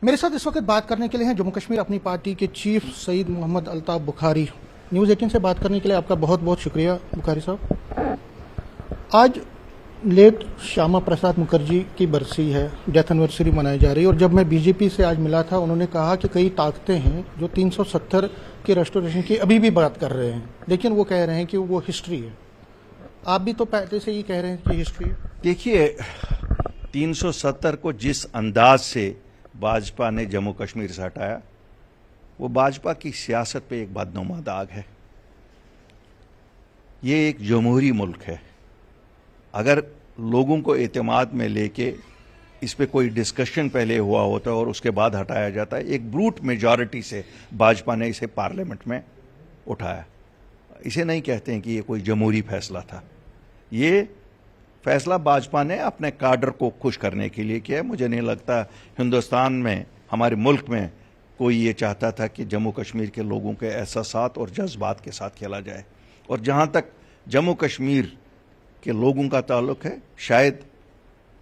मेरे साथ इस वक्त बात करने के लिए हैं जम्मू कश्मीर अपनी पार्टी के चीफ सईद मोहम्मद अल्ताफ बुखारी। न्यूज़ 18 से बात करने के लिए आपका बहुत बहुत शुक्रिया बुखारी साहब। आज लेट श्यामा प्रसाद मुखर्जी की बरसी है, डेथ एनिवर्सरी मनाई जा रही है। और जब मैं बीजेपी से आज मिला था, उन्होंने कहा कि कई ताकतें हैं जो 370 की रेस्टोरेशन की अभी भी बात कर रहे हैं, लेकिन वो कह रहे हैं कि वो हिस्ट्री है। आप भी तो पहले से ही कह रहे हैं कि हिस्ट्री है। देखिए, 370 को जिस अंदाज से भाजपा ने जम्मू कश्मीर से हटाया, वो भाजपा की सियासत पे एक बदनुमा दाग है। ये एक जमहूरी मुल्क है। अगर लोगों को एतमाद में लेके इस पे कोई डिस्कशन पहले हुआ होता है और उसके बाद हटाया जाता है, एक ब्रूट मेजॉरिटी से भाजपा ने इसे पार्लियामेंट में उठाया। इसे नहीं कहते हैं कि ये कोई जमहूरी फैसला था। ये फैसला भाजपा ने अपने काडर को खुश करने के लिए किया है। मुझे नहीं लगता हिंदुस्तान में, हमारे मुल्क में कोई ये चाहता था कि जम्मू कश्मीर के लोगों के एहसासात और जज्बात के साथ खेला जाए। और जहां तक जम्मू कश्मीर के लोगों का ताल्लुक है, शायद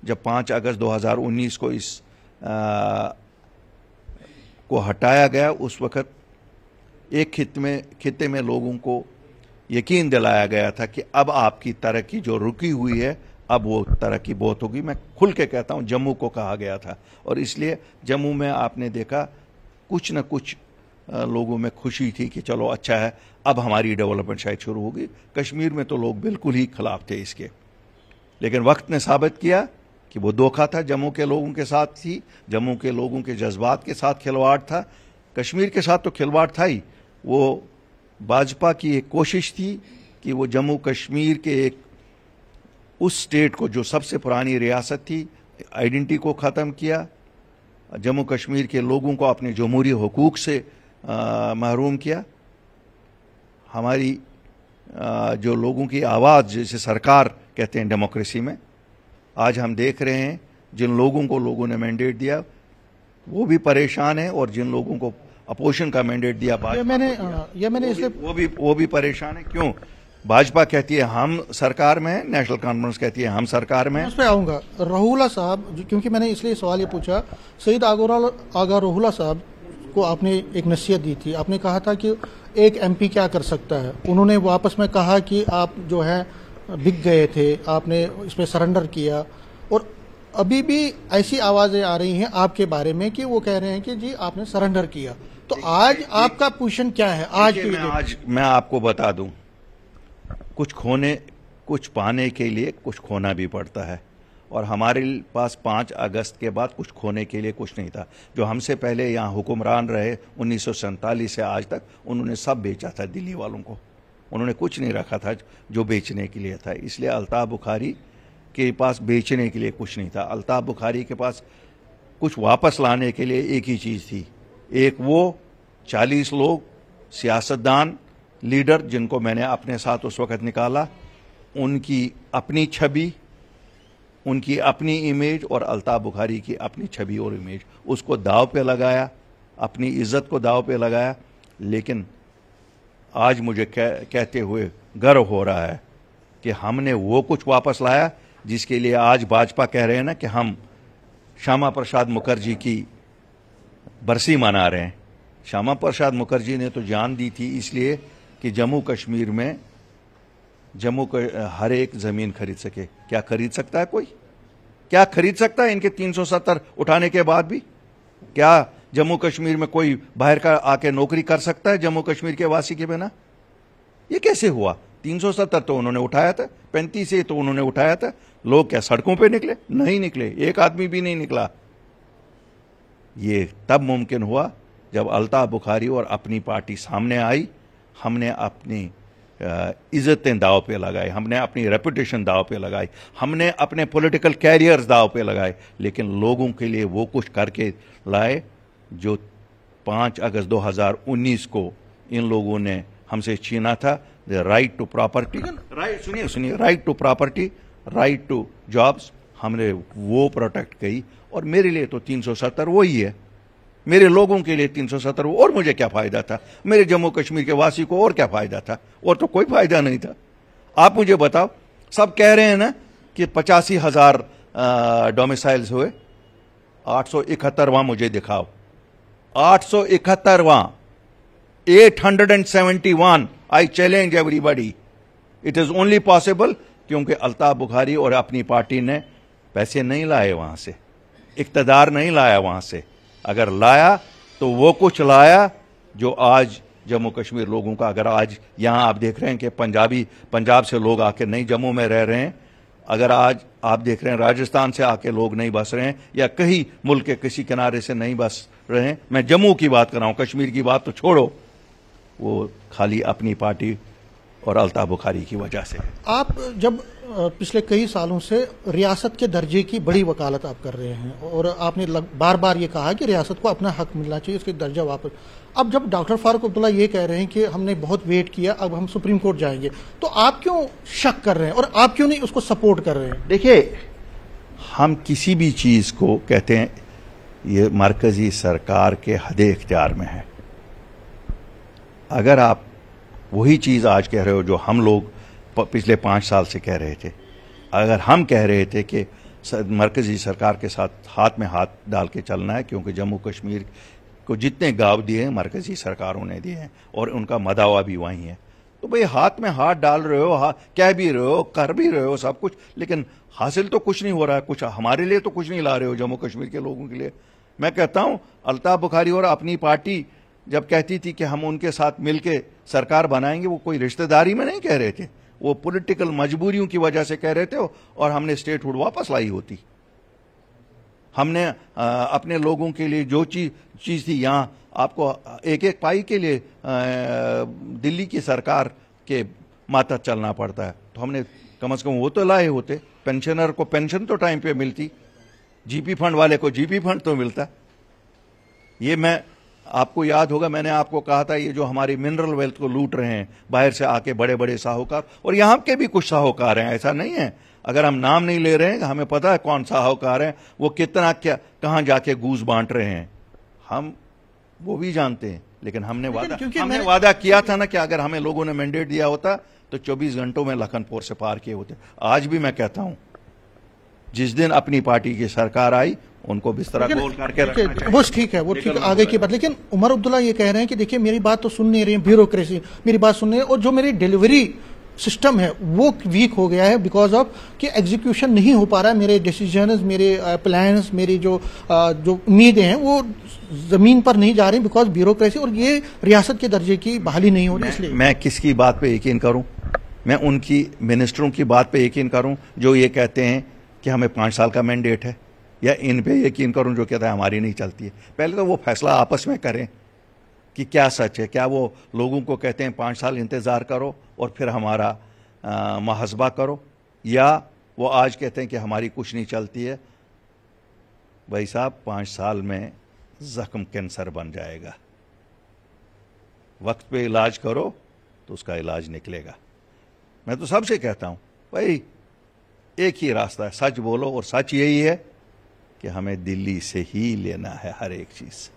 जब 5 अगस्त 2019 को इस को हटाया गया, उस वक्त एक खित्ते में लोगों को यकीन दिलाया गया था कि अब आपकी तरक्की जो रुकी हुई है, अब वो तरक्की बहुत होगी। मैं खुल के कहता हूं, जम्मू को कहा गया था। और इसलिए जम्मू में आपने देखा कुछ न कुछ लोगों में खुशी थी कि चलो अच्छा है, अब हमारी डेवलपमेंट शायद शुरू होगी। कश्मीर में तो लोग बिल्कुल ही खिलाफ थे इसके, लेकिन वक्त ने साबित किया कि वो धोखा था। जम्मू के लोगों के साथ थी, जम्मू के लोगों के जज्बात के साथ खिलवाड़ था। कश्मीर के साथ तो खिलवाड़ था ही। वो भाजपा की एक कोशिश थी कि वो जम्मू कश्मीर के एक उस स्टेट को, जो सबसे पुरानी रियासत थी, आइडेंटिटी को ख़त्म किया। जम्मू कश्मीर के लोगों को अपने जमहूरी हुकूक से महरूम किया। हमारी जो लोगों की आवाज़, जिसे सरकार कहते हैं डेमोक्रेसी में, आज हम देख रहे हैं जिन लोगों को लोगों ने मैंडेट दिया वो भी परेशान है, और जिन लोगों को अपोजिशन का मैंडेट दिया मैंने इसलिए वो भी परेशान है। क्यों? भाजपा कहती है हम सरकार में है, नेशनल कॉन्फ्रेंस कहती है हम सरकार में है। उस पर आऊंगा। रहुला साहब, क्योंकि मैंने इसलिए सवाल ये पूछा, सईद आगा रहुला साहब को आपने एक नसीहत दी थी। आपने कहा था कि एक एमपी क्या कर सकता है। उन्होंने वापस में कहा कि आप जो है बिक गए थे, आपने इस पर सरेंडर किया। और अभी भी ऐसी आवाजें आ रही हैं आपके बारे में कि वो कह रहे हैं कि जी आपने सरेंडर किया। तो आज आपका पोजीशन क्या है? आज मैं आपको बता दूं, कुछ पाने के लिए कुछ खोना भी पड़ता है। और हमारे पास 5 अगस्त के बाद कुछ खोने के लिए कुछ नहीं था। जो हमसे पहले यहाँ हुक्मरान रहे 1947 से आज तक, उन्होंने सब बेचा था दिल्ली वालों को। उन्होंने कुछ नहीं रखा था जो बेचने के लिए था। इसलिए अल्ताफ बुखारी के पास बेचने के लिए कुछ नहीं था। अल्ताफ बुखारी के पास कुछ वापस लाने के लिए एक ही चीज़ थी। एक वो 40 लोग सियासतदान, लीडर, जिनको मैंने अपने साथ उस वक्त निकाला, उनकी अपनी छवि, उनकी अपनी इमेज और अल्ताफ बुखारी की अपनी छवि और इमेज, उसको दाव पे लगाया, अपनी इज्जत को दाव पे लगाया। लेकिन आज मुझे कहते हुए गर्व हो रहा है कि हमने वो कुछ वापस लाया जिसके लिए आज भाजपा कह रहे हैं ना कि हम श्यामा प्रसाद मुखर्जी की बरसी मना रहे हैं। श्यामा प्रसाद मुखर्जी ने तो जान दी थी इसलिए कि जम्मू कश्मीर में हर एक जमीन खरीद सके। क्या खरीद सकता है कोई? क्या खरीद सकता है इनके 370 उठाने के बाद भी? क्या जम्मू कश्मीर में कोई बाहर का आके नौकरी कर सकता है जम्मू कश्मीर के वासी के बिना? ये कैसे हुआ? 370 तो उन्होंने उठाया था, 35 से तो उन्होंने उठाया था। लोग क्या सड़कों पे निकले? नहीं निकले, एक आदमी भी नहीं निकला। ये तब मुमकिन हुआ जब अल्ताफ बुखारी और अपनी पार्टी सामने आई। हमने अपनी इज्जतें दाव पे लगाई, हमने अपनी रेपुटेशन दाव पे लगाई, हमने अपने पॉलिटिकल कैरियर्स दाव पे लगाए। लेकिन लोगों के लिए वो कुछ करके लाए जो 5 अगस्त 2019 को इन लोगों ने हमसे छीना था। द राइट टू प्रॉपर्टी, सुनिए, right to property, right to jobs, हमने वो प्रोटेक्ट की। और मेरे लिए तो 370 वही है, मेरे लोगों के लिए 370। और मुझे क्या फायदा था? मेरे जम्मू कश्मीर के वासी को और क्या फायदा था? और तो कोई फायदा नहीं था। आप मुझे बताओ, सब कह रहे हैं ना कि 85,000 डोमिसाइल्स हुए। 871वां मुझे दिखाओ, 871वां, 871। I challenge everybody, it is only possible क्योंकि अल्ताफ बुखारी और अपनी पार्टी ने पैसे नहीं लाए वहां से, इक्तदार नहीं लाया वहां से। अगर लाया तो वो कुछ लाया जो आज जम्मू कश्मीर लोगों का, अगर आज यहां आप देख रहे हैं कि पंजाब से लोग आके नहीं जम्मू में रह रहे हैं, अगर आज आप देख रहे हैं राजस्थान से आके लोग नहीं बस रहे हैं या कहीं मुल्क के किसी किनारे से नहीं बस रहे हैं, मैं जम्मू की बात कर रहा हूं, कश्मीर की बात तो छोड़ो, वो खाली अपनी पार्टी और अल्ताफ बुखारी की वजह से। आप जब पिछले कई सालों से रियासत के दर्जे की बड़ी वकालत आप कर रहे हैं और आपने बार बार ये कहा कि रियासत को अपना हक मिलना चाहिए, उसके दर्जा वापस। अब जब डॉक्टर फारूक अब्दुल्ला ये कह रहे हैं कि हमने बहुत वेट किया, अब हम सुप्रीम कोर्ट जाएंगे, तो आप क्यों शक कर रहे हैं और आप क्यों नहीं उसको सपोर्ट कर रहे हैं? देखिए, हम किसी भी चीज को कहते हैं ये मरकजी सरकार के हदे इख्तियार में है। अगर आप वही चीज आज कह रहे हो जो हम लोग पिछले 5 साल से कह रहे थे, अगर हम कह रहे थे कि मरकजी सरकार के साथ हाथ में हाथ डाल के चलना है क्योंकि जम्मू कश्मीर को जितने गाँव दिए हैं मरकजी सरकारों ने दिए हैं और उनका मदावा भी वहीं है, तो भाई हाथ में हाथ डाल रहे हो, कह भी रहे हो, कर भी रहे हो सब कुछ, लेकिन हासिल तो कुछ नहीं हो रहा है। कुछ हमारे लिए तो कुछ नहीं ला रहे हो जम्मू कश्मीर के लोगों के लिए। मैं कहता हूं अल्ताफ बुखारी और अपनी पार्टी जब कहती थी कि हम उनके साथ मिलके सरकार बनाएंगे, वो कोई रिश्तेदारी में नहीं कह रहे थे, वो पॉलिटिकल मजबूरियों की वजह से कह रहे थे और हमने स्टेटहुड वापस लाई होती। हमने अपने लोगों के लिए जो चीज थी, यहां आपको एक एक पाई के लिए दिल्ली की सरकार के मातहत चलना पड़ता है, तो हमने कम से कम वो तो लाए होते। पेंशनर को पेंशन तो टाइम पे मिलती, जीपी फंड वाले को जीपी फंड तो मिलता। ये मैं आपको याद होगा, मैंने आपको कहा था ये जो हमारी मिनरल वेल्थ को लूट रहे हैं बाहर से आके बड़े बड़े साहूकार, और यहां के भी कुछ साहूकार हैं, ऐसा नहीं है। अगर हम नाम नहीं ले रहे हैं, हमें पता है कौन साहूकार हैं, वो कितना क्या कहां जाके घूस बांट रहे हैं, हम वो भी जानते हैं। लेकिन हमने वादा किया था ना कि अगर हमें लोगों ने मैंडेट दिया होता तो 24 घंटों में लखनपुर से पार किए होते। आज भी मैं कहता हूं जिस दिन अपनी पार्टी की सरकार आई उनको बिस्तरा गोल करके रखना चाहिए। वो ठीक है, वो ठीक आगे की बात। लेकिन उमर अब्दुल्ला ये कह रहे हैं कि देखिए मेरी बात तो सुन नहीं रही है, ब्यूरोक्रेसी मेरी बात सुन रही है, और जो मेरी डिलीवरी सिस्टम है वो वीक हो गया है बिकॉज ऑफ कि एग्जीक्यूशन नहीं हो पा रहा है, मेरे डिसीजन, मेरे प्लान्स, मेरी जो उम्मीदें हैं वो जमीन पर नहीं जा रही बिकॉज ब्यूरोक्रेसी, और ये रियासत के दर्जे की बहाली नहीं हो रही। इसलिए मैं किसकी बात पे यकीन करूं? मैं उनकी मिनिस्टरों की बात पे यकीन करूं जो ये कहते हैं कि हमें 5 साल का मैंडेट है, या इन पे यकीन करूं जो कहता है हमारी नहीं चलती है? पहले तो वो फैसला आपस में करें कि क्या सच है। क्या वो लोगों को कहते हैं 5 साल इंतजार करो और फिर हमारा मुहासबा करो, या वो आज कहते हैं कि हमारी कुछ नहीं चलती है? भाई साहब, 5 साल में जख्म कैंसर बन जाएगा। वक्त पे इलाज करो तो उसका इलाज निकलेगा। मैं तो सबसे कहता हूं भाई एक ही रास्ता है, सच बोलो, और सच यही है कि हमें दिल्ली से ही लेना है हर एक चीज,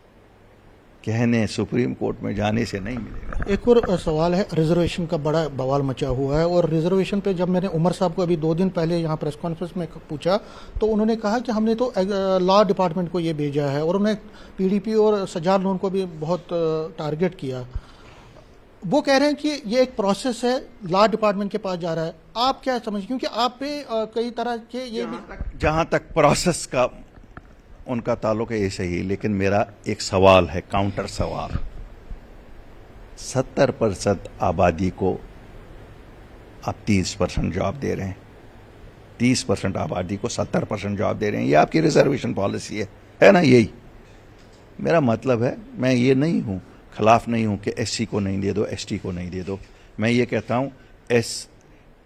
कहने सुप्रीम कोर्ट में जाने से नहीं मिलेगा। एक और सवाल है, रिजर्वेशन का बड़ा बवाल मचा हुआ है, और रिजर्वेशन पे जब मैंने उमर साहब को अभी 2 दिन पहले यहाँ प्रेस कॉन्फ्रेंस में पूछा तो उन्होंने कहा कि हमने तो लॉ डिपार्टमेंट को ये भेजा है, और उन्होंने पीडीपी और सज्जाद लोन को भी बहुत टारगेट किया। वो कह रहे हैं कि ये एक प्रोसेस है, लॉ डिपार्टमेंट के पास जा रहा है। आप क्या समझ, क्योंकि आप पे कई तरह के ये जहां तक प्रोसेस का उनका ताल्लुक है, ऐसे ही, लेकिन मेरा एक सवाल है, काउंटर सवाल। 70% आबादी को आप 30% जॉब दे रहे हैं, 30% आबादी को 70% जॉब दे रहे हैं, ये आपकी रिजर्वेशन पॉलिसी है ना? यही मेरा मतलब है। मैं ये नहीं हूं, खिलाफ नहीं हूं कि एससी को नहीं दे दो, एसटी को नहीं दे दो। मैं ये कहता हूं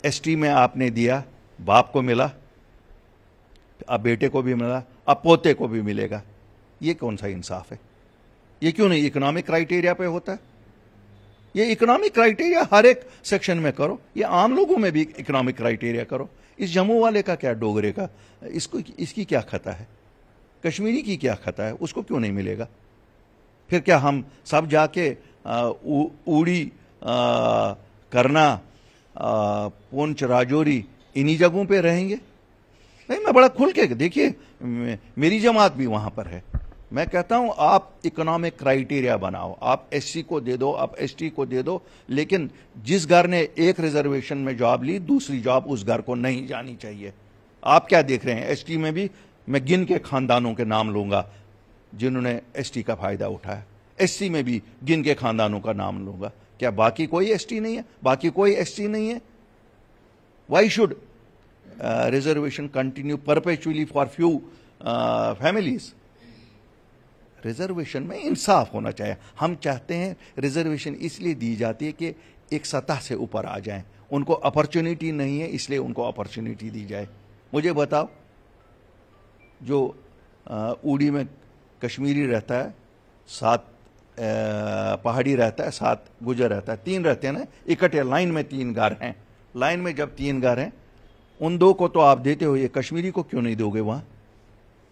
एसटी में आपने दिया, बाप को मिला, अब बेटे को भी मिला, अब पोते को भी मिलेगा। ये कौन सा इंसाफ है? ये क्यों नहीं इकोनॉमिक क्राइटेरिया पे होता है? ये इकोनॉमिक क्राइटेरिया हर एक सेक्शन में करो, ये आम लोगों में भी इकोनॉमिक क्राइटेरिया करो। इस जम्मू वाले का क्या, डोगरे का, इसकी क्या खता है? कश्मीरी की क्या खता है? उसको क्यों नहीं मिलेगा? फिर क्या हम सब जाके उड़ी करना, पुंछ, राजौरी, इन्हीं जगहों पे रहेंगे? नहीं, मैं बड़ा खुल के, देखिए मेरी जमात भी वहां पर है। मैं कहता हूं आप इकोनॉमिक क्राइटेरिया बनाओ, आप एससी को दे दो, आप एसटी को दे दो, लेकिन जिस घर ने एक रिजर्वेशन में जॉब ली, दूसरी जॉब उस घर को नहीं जानी चाहिए। आप क्या देख रहे हैं, एसटी में भी मैं गिन के खानदानों के नाम लूंगा जिन्होंने एसटी का फायदा उठाया, एससी में भी गिन के खानदानों का नाम लूंगा। क्या बाकी कोई एसटी नहीं है? बाकी कोई एसटी नहीं है? Why should reservation continue perpetually for few families? Reservation में इंसाफ होना चाहिए। हम चाहते हैं रिजर्वेशन इसलिए दी जाती है कि एक सतह से ऊपर आ जाएं, उनको अपॉर्चुनिटी नहीं है इसलिए उनको अपॉर्चुनिटी दी जाए। मुझे बताओ, जो ऊड़ी में कश्मीरी रहता है, 7 पहाड़ी रहता है, 7 गुजर रहता है, 3 रहते हैं ना इकट्ठे, लाइन में 3 घर हैं। लाइन में जब 3 घर हैं, उन 2 को तो आप देते हो, ये कश्मीरी को क्यों नहीं दोगे? वहां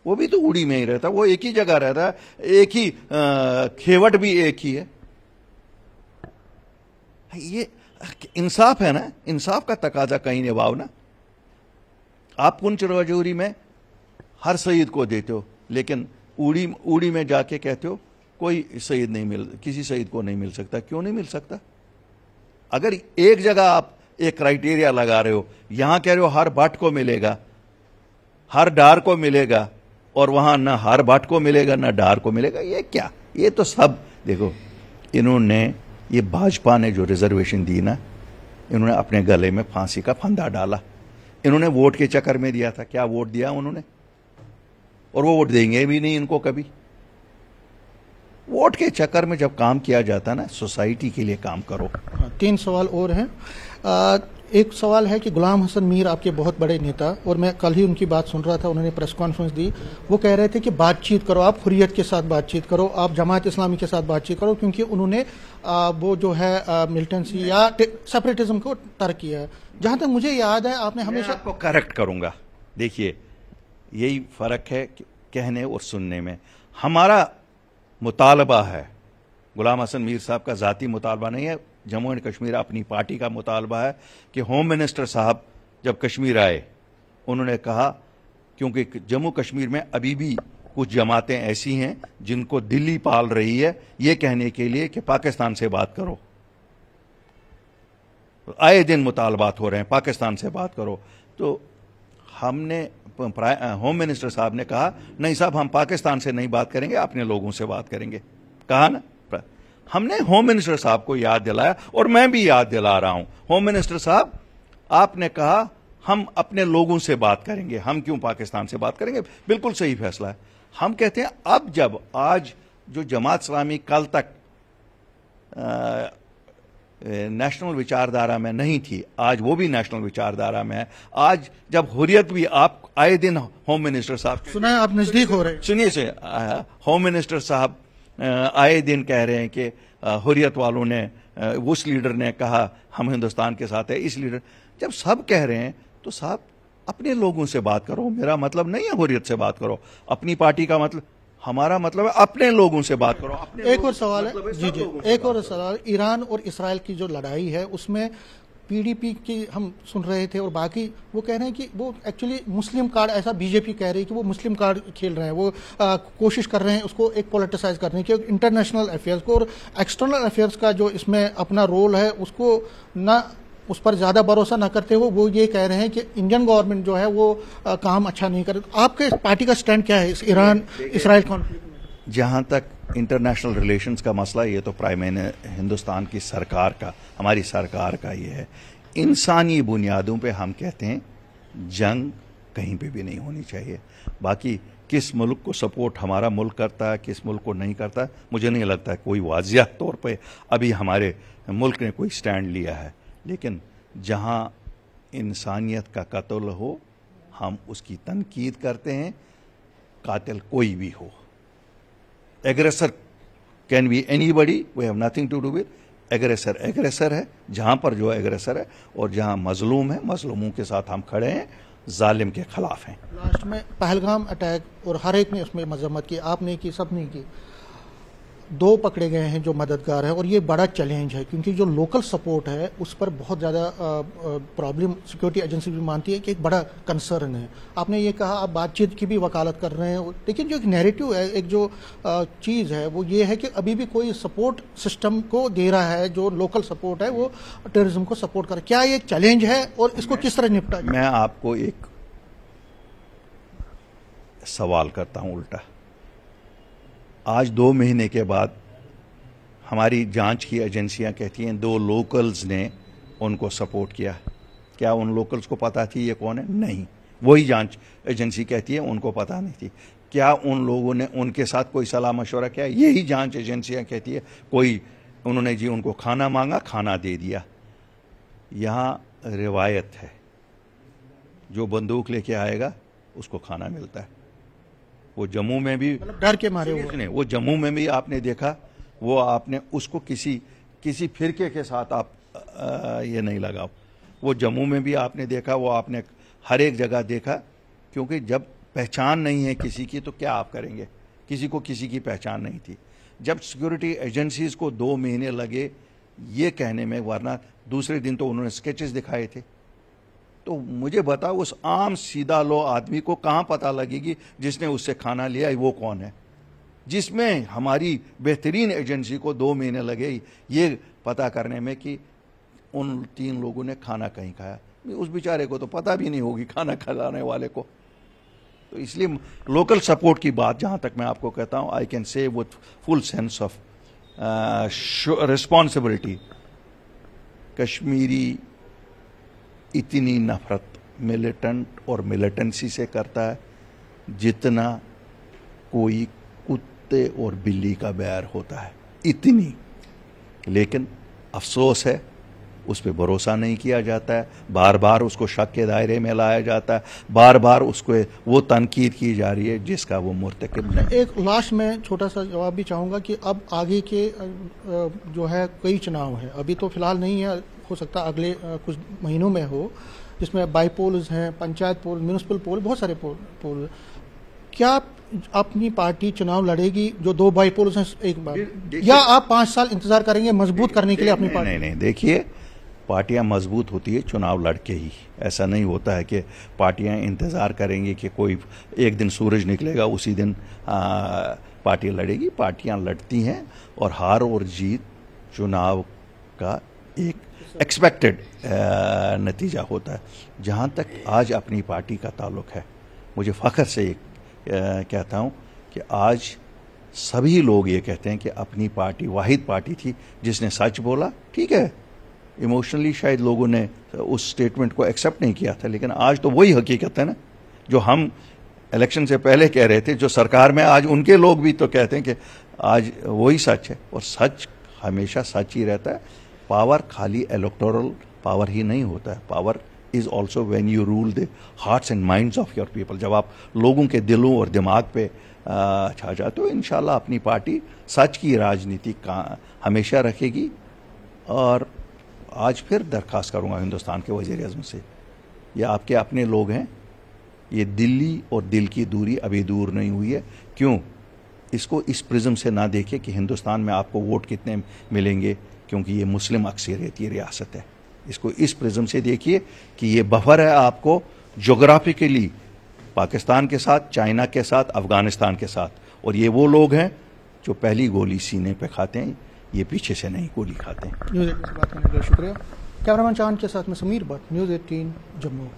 वो भी तो ऊड़ी में ही रहता है, वो एक ही जगह रहता है, एक ही खेवट भी एक ही है। ये इंसाफ है ना, इंसाफ का तकाजा कहीं निभाओ ना। आप पुंछ राजौरी में हर शहीद को देते हो, लेकिन ऊड़ी में जाके कहते हो कोई शहीद नहीं मिल, किसी शहीद को नहीं मिल सकता। क्यों नहीं मिल सकता? अगर एक जगह आप एक क्राइटेरिया लगा रहे हो, यहां कह रहे हो हर भट्ट को मिलेगा, हर डार को मिलेगा, और वहां ना हर भट्ट को मिलेगा ना डार को मिलेगा, ये क्या? ये तो सब देखो, इन्होंने, ये भाजपा ने जो रिजर्वेशन दी ना, इन्होंने अपने गले में फांसी का फंदा डाला। इन्होंने वोट के चक्कर में दिया था। क्या वोट दिया उन्होंने? और वो वोट देंगे भी नहीं इनको कभी। वोट के चक्कर में जब काम किया जाता है ना, सोसाइटी के लिए काम करो। 3 सवाल और हैं। एक सवाल है कि गुलाम हसन मीर आपके बहुत बड़े नेता, और मैं कल ही उनकी बात सुन रहा था, उन्होंने प्रेस कॉन्फ्रेंस दी, वो कह रहे थे कि बातचीत करो, आप हुर्रियत के साथ बातचीत करो, आप जमात इस्लामी के साथ बातचीत करो, क्योंकि उन्होंने वो जो है मिलिटेंसी या सेपरेटिज्म को तर्क किया है। जहां तक मुझे याद है आपने हमेशा, आपको करेक्ट करूंगा। देखिए, यही फर्क है कहने और सुनने में। हमारा मुतालबा है, गुलाम हसन मीर साहब का जाती मुतालबा नहीं है, जम्मू एंड कश्मीर अपनी पार्टी का मुतालबा है कि होम मिनिस्टर साहब जब कश्मीर आए, उन्होंने कहा, क्योंकि जम्मू कश्मीर में अभी भी कुछ जमातें ऐसी हैं जिनको दिल्ली पाल रही है, ये कहने के लिए कि पाकिस्तान से बात करो। आए दिन मुतालबात हो रहे हैं, पाकिस्तान से बात करो। तो हमने, होम मिनिस्टर साहब ने कहा, नहीं साहब, हम पाकिस्तान से नहीं बात करेंगे, अपने लोगों से बात करेंगे। कहा ना, हमने होम मिनिस्टर साहब को याद दिलाया, और मैं भी याद दिला रहा हूं, होम मिनिस्टर साहब, आपने कहा हम अपने लोगों से बात करेंगे, हम क्यों पाकिस्तान से बात करेंगे? बिल्कुल सही फैसला है। हम कहते हैं अब जब आज जो जमात इस्लामी कल तक नेशनल विचारधारा में नहीं थी, आज वो भी नेशनल विचारधारा में है। आज जब हुर्रियत भी, आप आए दिन होम मिनिस्टर साहब, सुना है आप नजदीक हो रहे हैं, सुनिए से, होम मिनिस्टर साहब आए दिन कह रहे हैं कि हुर्रियत वालों ने, उस लीडर ने कहा हम हिंदुस्तान के साथ है, इस लीडर, जब सब कह रहे हैं तो साहब अपने लोगों से बात करो। मेरा मतलब नहीं है हुर्रियत से बात करो, अपनी पार्टी का मतलब, हमारा मतलब है अपने लोगों से बात करो। एक और सवाल है, जी जी, एक और सवाल, ईरान और इसराइल की जो लड़ाई है उसमें पीडीपी की हम सुन रहे थे, और बाकी वो कह रहे हैं कि वो एक्चुअली मुस्लिम कार्ड, ऐसा बीजेपी कह रही है कि वो मुस्लिम कार्ड खेल रहे हैं, वो कोशिश कर रहे हैं उसको एक पॉलिटिसाइज करने की, इंटरनेशनल अफेयर्स को, और एक्सटर्नल अफेयर्स का जो इसमें अपना रोल है उसको ना, उस पर ज्यादा भरोसा न करते हुए वो ये कह रहे हैं कि इंडियन गवर्नमेंट जो है वो काम अच्छा नहीं करे। आपके पार्टी का स्टैंड क्या है इस ईरान इसराइल कॉन्फ्लिक्ट में? जहां तक इंटरनेशनल रिलेशंस का मसला, ये तो प्राइम हिंदुस्तान की सरकार का, हमारी सरकार का ये है। इंसानी बुनियादों पे हम कहते हैं जंग कहीं पे भी नहीं होनी चाहिए। बाकी किस मुल्क को सपोर्ट हमारा मुल्क करता है, किस मुल्क को नहीं करता, मुझे नहीं लगता है कोई वाज़िया तौर पे अभी हमारे मुल्क ने कोई स्टैंड लिया है। लेकिन जहां इंसानियत का कत्ल हो, हम उसकी तनकीद करते हैं, कातिल कोई भी हो। Aggressor can be anybody, we have nothing to do with. Aggressor aggressor है, जहां पर जो एग्रेसर है, और जहां मजलूम है, मजलूमों के साथ हम खड़े हैं, जालिम के खिलाफ हैं। लास्ट में पहलगाम अटैक, और हर एक ने उसमें मजम्मत की, आपने की, सबने की। दो पकड़े गए हैं जो मददगार है, और ये बड़ा चैलेंज है क्योंकि जो लोकल सपोर्ट है उस पर बहुत ज़्यादा प्रॉब्लम सिक्योरिटी एजेंसी भी मानती है कि एक बड़ा कंसर्न है। आपने ये कहा आप बातचीत की भी वकालत कर रहे हैं, लेकिन जो एक नैरेटिव है, एक जो चीज़ है वो ये है कि अभी भी कोई सपोर्ट सिस्टम को दे रहा है, जो लोकल सपोर्ट है वो टेररिज्म को सपोर्ट कर। क्या ये एक चैलेंज है और इसको किस तरह निपटा? मैं आपको एक सवाल करता हूं उल्टा। आज 2 महीने के बाद हमारी जांच की एजेंसियां कहती हैं 2 लोकल्स ने उनको सपोर्ट किया। क्या उन लोकल्स को पता थी ये कौन है? नहीं। वही जांच एजेंसी कहती है उनको पता नहीं थी। क्या उन लोगों ने उनके साथ कोई सलाह मशवरा किया? यही जांच एजेंसियां कहती है कोई उन्होंने जी उनको खाना मांगा, खाना दे दिया। यहां रिवायत है जो बंदूक लेके आएगा उसको खाना मिलता है। वो जम्मू में भी डर के मारे हुए, वो जम्मू में भी आपने देखा, वो आपने उसको किसी फिरके के साथ आप ये नहीं लगाओ। वो जम्मू में भी आपने देखा, वो आपने हर एक जगह देखा, क्योंकि जब पहचान नहीं है किसी की तो क्या आप करेंगे? किसी को किसी की पहचान नहीं थी। जब सिक्योरिटी एजेंसीज को 2 महीने लगे ये कहने में, वरना दूसरे दिन तो उन्होंने स्केचेस दिखाए थे। तो मुझे बताओ उस आम सीधा लो आदमी को कहां पता लगेगी जिसने उससे खाना लिया वो कौन है? जिसमें हमारी बेहतरीन एजेंसी को 2 महीने लगे ये पता करने में कि उन 3 लोगों ने खाना कहीं खाया। उस बेचारे को तो पता भी नहीं होगी खाना खिलाने वाले को। तो इसलिए लोकल सपोर्ट की बात जहां तक मैं आपको कहता हूं, I can say with full sense of responsibility, Kashmiri इतनी नफरत मिलिटेंट और मिलिटेंसी से करता है जितना कोई कुत्ते और बिल्ली का बैर होता है, इतनी। लेकिन अफसोस है उस पर भरोसा नहीं किया जाता है, बार बार उसको शक के दायरे में लाया जाता है, बार बार उसको वो तनकीद की जा रही है जिसका वो मुर्तकिब नहीं। एक लास्ट में छोटा सा जवाब भी चाहूँगा कि अब आगे के जो है कई चुनाव हैं, अभी तो फिलहाल नहीं है, हो सकता है अगले कुछ महीनों में हो, जिसमें बाईपोल्स हैं, पंचायत पोल, म्यूनिसिपल पोल, बहुत सारे पोल। क्या अपनी पार्टी चुनाव लड़ेगी जो 2 बाईपोल्स हैं एक बार, या आप 5 साल इंतजार करेंगे मजबूत करने के लिए अपनी पार्टी? नहीं, देखिए पार्टियां मजबूत होती है चुनाव लड़के ही। ऐसा नहीं होता है कि पार्टियां इंतजार करेंगे कि कोई एक दिन सूरज निकलेगा उसी दिन पार्टी लड़ेगी। पार्टियां लड़ती हैं और हार और जीत चुनाव का एक एक्सपेक्टेड नतीजा होता है। जहां तक आज अपनी पार्टी का ताल्लुक है, मुझे फख्र से कहता हूं कि आज सभी लोग ये कहते हैं कि अपनी पार्टी वाहिद पार्टी थी जिसने सच बोला। ठीक है, इमोशनली शायद लोगों ने उस स्टेटमेंट को एक्सेप्ट नहीं किया था, लेकिन आज तो वही हकीकत है ना जो हम इलेक्शन से पहले कह रहे थे, जो सरकार में आज उनके लोग भी तो कहते हैं कि आज वही सच है। और सच हमेशा सच ही रहता है। पावर खाली इलेक्टोरल पावर ही नहीं होता है, power is also when you rule the hearts and minds of your people. जब आप लोगों के दिलों और दिमाग पे छा जाते हो, इंशाल्लाह अपनी पार्टी सच की राजनीति का हमेशा रखेगी। और आज फिर दरख्वास्त करूंगा हिंदुस्तान के वज़ीर-ए-आज़म से, ये आपके अपने लोग हैं, ये दिल्ली और दिल की दूरी अभी दूर नहीं हुई है। क्यों? इसको इस प्रिज्म से ना देखिए कि हिंदुस्तान में आपको वोट कितने मिलेंगे, क्योंकि ये मुस्लिम अक्सरियती रियासत है। इसको इस प्रिज्म से देखिए कि ये बफर है आपको ज्योग्राफिकली पाकिस्तान के साथ, चाइना के साथ, अफगानिस्तान के साथ। और ये वो लोग हैं जो पहली गोली सीने पे खाते हैं, ये पीछे से नहीं गोली खाते हैं। न्यूज़ 18 से बात करने के लिए शुक्रिया। कैमरामैन चांद के साथ में समीर भट्ट, न्यूज़ 18 जम्मू।